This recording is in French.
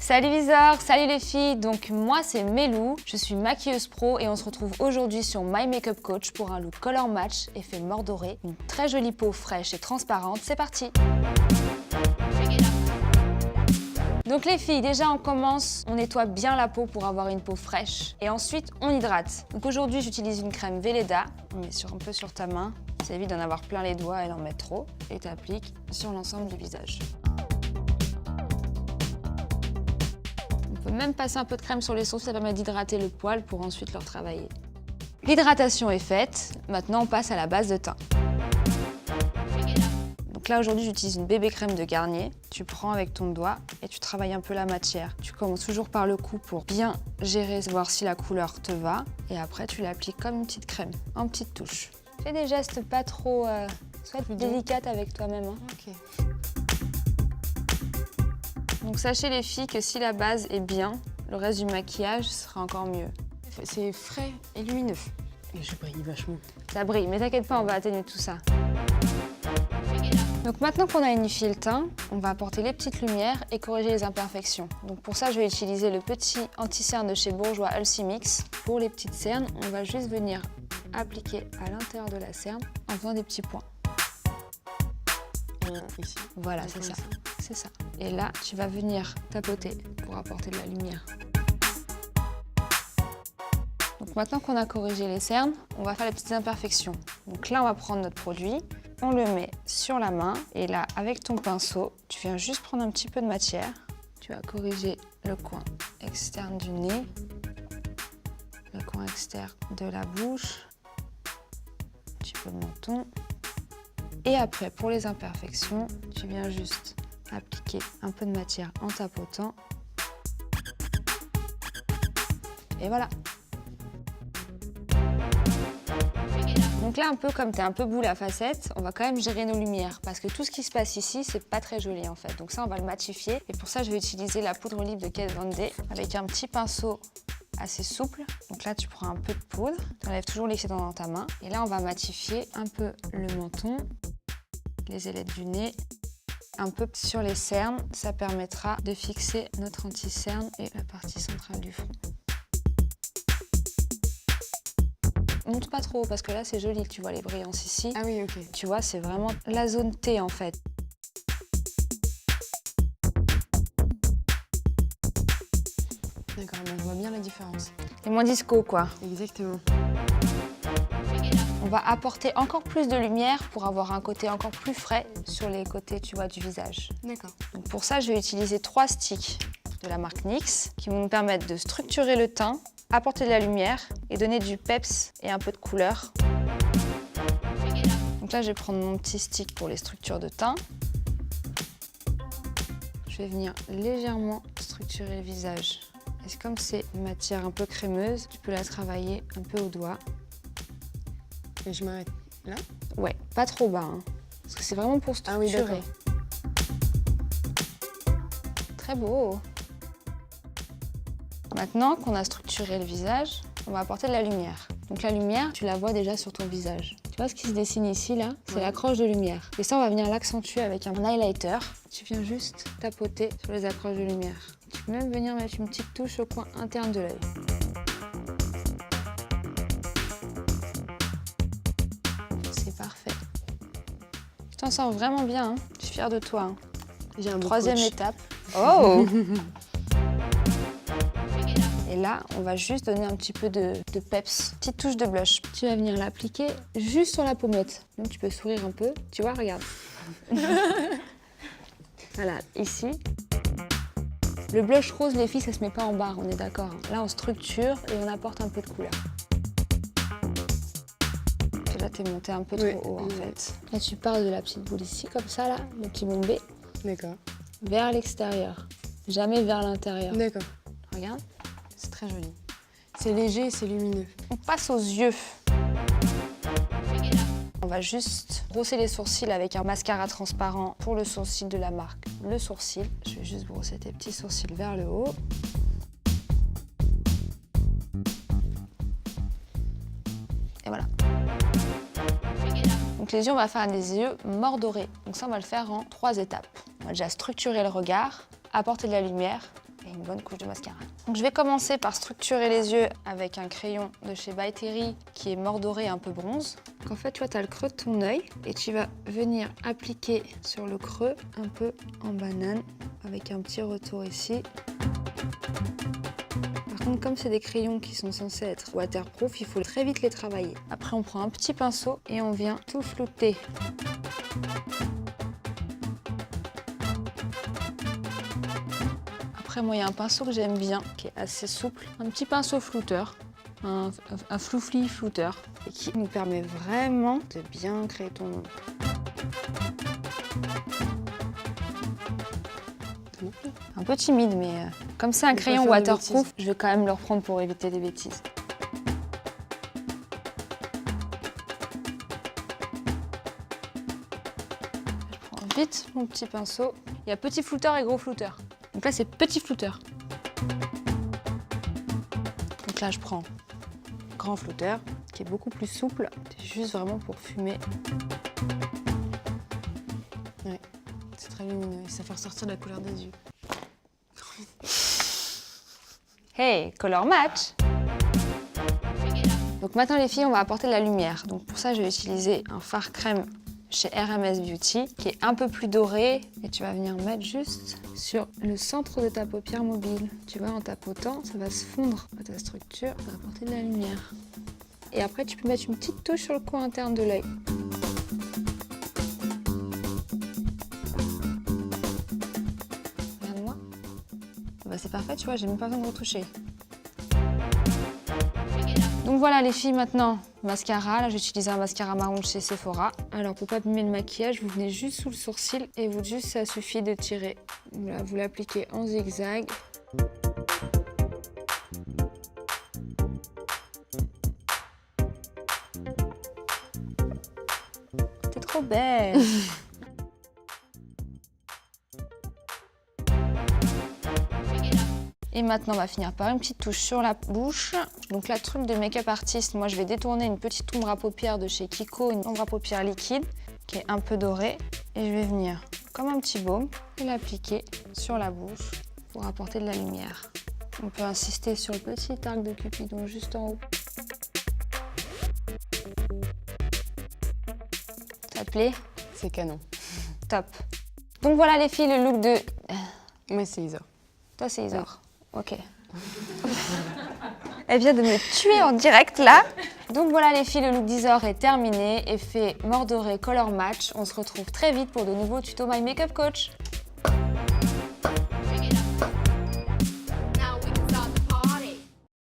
Salut viseurs, salut les filles, donc moi c'est Mélou, je suis maquilleuse pro et on se retrouve aujourd'hui sur My Makeup Coach pour un look color match, effet mordoré, une très jolie peau fraîche et transparente, c'est parti! Donc les filles, déjà on commence, on nettoie bien la peau pour avoir une peau fraîche et ensuite on hydrate. Donc aujourd'hui j'utilise une crème Velleda, on met un peu sur ta main, ça évite d'en avoir plein les doigts et d'en mettre trop et tu appliques sur l'ensemble du visage. On peut même passer un peu de crème sur les sourcils, ça permet d'hydrater le poil pour ensuite le retravailler. L'hydratation est faite, maintenant on passe à la base de teint. Donc là aujourd'hui j'utilise une bébé crème de Garnier. Tu prends avec ton doigt et tu travailles un peu la matière. Tu commences toujours par le cou pour bien gérer, voir si la couleur te va. Et après tu l'appliques comme une petite crème, en petites touches. Fais des gestes pas trop... sois délicate avec toi-même. Hein. Okay. Donc sachez les filles que si la base est bien, le reste du maquillage sera encore mieux. C'est frais et lumineux. Et je brille vachement. Ça brille, mais t'inquiète pas, on va atténuer tout ça. Donc maintenant qu'on a unifié le teint, on va apporter les petites lumières et corriger les imperfections. Donc pour ça, je vais utiliser le petit anti-cerne de chez Bourjois Ulci Mix. Pour les petites cernes, on va juste venir appliquer à l'intérieur de la cerne en faisant des petits points. Ici. Voilà, c'est ça. C'est ça. Et là, tu vas venir tapoter pour apporter de la lumière. Donc maintenant qu'on a corrigé les cernes, on va faire les petites imperfections. Donc là, on va prendre notre produit, on le met sur la main et là, avec ton pinceau, tu viens juste prendre un petit peu de matière. Tu vas corriger le coin externe du nez, le coin externe de la bouche, un petit peu de menton. Et après, pour les imperfections, tu viens juste appliquer un peu de matière en tapotant. Et voilà. Donc là, un peu comme tu es un peu boule à facettes, on va quand même gérer nos lumières parce que tout ce qui se passe ici, c'est pas très joli en fait. Donc ça, on va le matifier. Et pour ça, je vais utiliser la poudre libre de Kat Von D avec un petit pinceau assez souple. Donc là, tu prends un peu de poudre, tu enlèves toujours l'excédent dans ta main. Et là, on va matifier un peu le menton, les ailettes du nez, un peu sur les cernes. Ça permettra de fixer notre anti-cerne et la partie centrale du front. Monte pas trop parce que là c'est joli, tu vois les brillances ici. Ah oui, ok. Tu vois, c'est vraiment la zone T en fait. D'accord, on voit bien la différence. Et moins disco quoi. Exactement. On va apporter encore plus de lumière pour avoir un côté encore plus frais sur les côtés, tu vois, du visage. D'accord. Donc pour ça, je vais utiliser 3 sticks de la marque NYX qui vont nous permettre de structurer le teint, apporter de la lumière et donner du peps et un peu de couleur. Donc là, je vais prendre mon petit stick pour les structures de teint. Je vais venir légèrement structurer le visage. Et comme c'est une matière un peu crémeuse, tu peux la travailler un peu au doigt. Et je m'arrête là? Ouais, pas trop bas, hein, parce que c'est vraiment pour structurer. Ah oui, d'accord. Très beau. Maintenant qu'on a structuré le visage, on va apporter de la lumière. Donc la lumière, tu la vois déjà sur ton visage. Tu vois ce qui se dessine ici, là? C'est l'accroche de lumière. Et ça, on va venir l'accentuer avec un highlighter. Tu viens juste tapoter sur les accroches de lumière. Tu peux même venir mettre une petite touche au coin interne de l'œil. C'est parfait. Tu t'en sors vraiment bien, hein? Je suis fière de toi. Hein. J'ai un Troisième étape. Oh! Et là, on va juste donner un petit peu de peps, petite touche de blush. Tu vas venir l'appliquer juste sur la pommette. Donc tu peux sourire un peu. Tu vois, regarde. Voilà, ici. Le blush rose, les filles, ça se met pas en barre, on est d'accord. Là, on structure et on apporte un peu de couleur. Là, t'es monté un peu trop haut, en fait. Là, tu pars de la petite boule ici, comme ça, là, le petit bombé. D'accord. Vers l'extérieur, jamais vers l'intérieur. D'accord. Regarde. C'est très joli. C'est léger et c'est lumineux. On passe aux yeux. On va juste brosser les sourcils avec un mascara transparent pour le sourcil de la marque Le Sourcil. Je vais juste brosser tes petits sourcils vers le haut. Et voilà. Donc les yeux, on va faire des yeux mordorés. Donc ça, on va le faire en 3 étapes. On va déjà structurer le regard, apporter de la lumière et une bonne couche de mascara. Donc je vais commencer par structurer les yeux avec un crayon de chez By Terry qui est mordoré un peu bronze. Donc en fait, tu vois, tu as le creux de ton œil et tu vas venir appliquer sur le creux un peu en banane avec un petit retour ici. Par contre, comme c'est des crayons qui sont censés être waterproof, il faut très vite les travailler. Après, on prend un petit pinceau et on vient tout flouter. Après, moi, il y a un pinceau que j'aime bien, qui est assez souple. Un petit pinceau flouteur, un floufli flouteur, et qui nous permet vraiment de bien créer ton ombre. Un peu timide, mais comme c'est un crayon waterproof, je vais quand même le reprendre pour éviter des bêtises. Je prends vite mon petit pinceau. Il y a petit flouteur et gros flouteur. Donc là, c'est petit flouteur. Donc là, je prends grand flouteur, qui est beaucoup plus souple. C'est juste vraiment pour fumer. Ouais, c'est très lumineux et ça fait ressortir la couleur des yeux. Hey, color match! Donc maintenant les filles, on va apporter de la lumière. Donc pour ça, je vais utiliser un fard crème chez RMS Beauty qui est un peu plus doré. Et tu vas venir mettre juste sur le centre de ta paupière mobile. Tu vois, en tapotant, ça va se fondre à ta structure, ça va apporter de la lumière. Et après, tu peux mettre une petite touche sur le coin interne de l'œil. Regarde-moi. Bah, c'est parfait, tu vois, j'ai même pas besoin de retoucher. Donc voilà les filles, maintenant, mascara. Là, j'ai utilisé un mascara marron de chez Sephora. Alors pour pas abîmer le maquillage, vous venez juste sous le sourcil et ça suffit de tirer. Voilà, vous l'appliquez en zigzag. T'es trop belle. Et maintenant, on va finir par une petite touche sur la bouche. Donc là, truc de make-up artiste, moi je vais détourner une petite ombre à paupières de chez Kiko, une ombre à paupières liquide qui est un peu dorée. Et je vais venir, comme un petit baume, et l'appliquer sur la bouche pour apporter de la lumière. On peut insister sur le petit arc de Cupidon juste en haut. Ça te plaît? C'est canon. Top. Donc voilà les filles, le look de... Moi, c'est Isa. Toi, c'est Isor. Ok. Elle vient de me tuer en direct là. Donc voilà les filles, le look d'Isor est terminé. Effet mordoré color match. On se retrouve très vite pour de nouveaux tutos My Makeup Coach.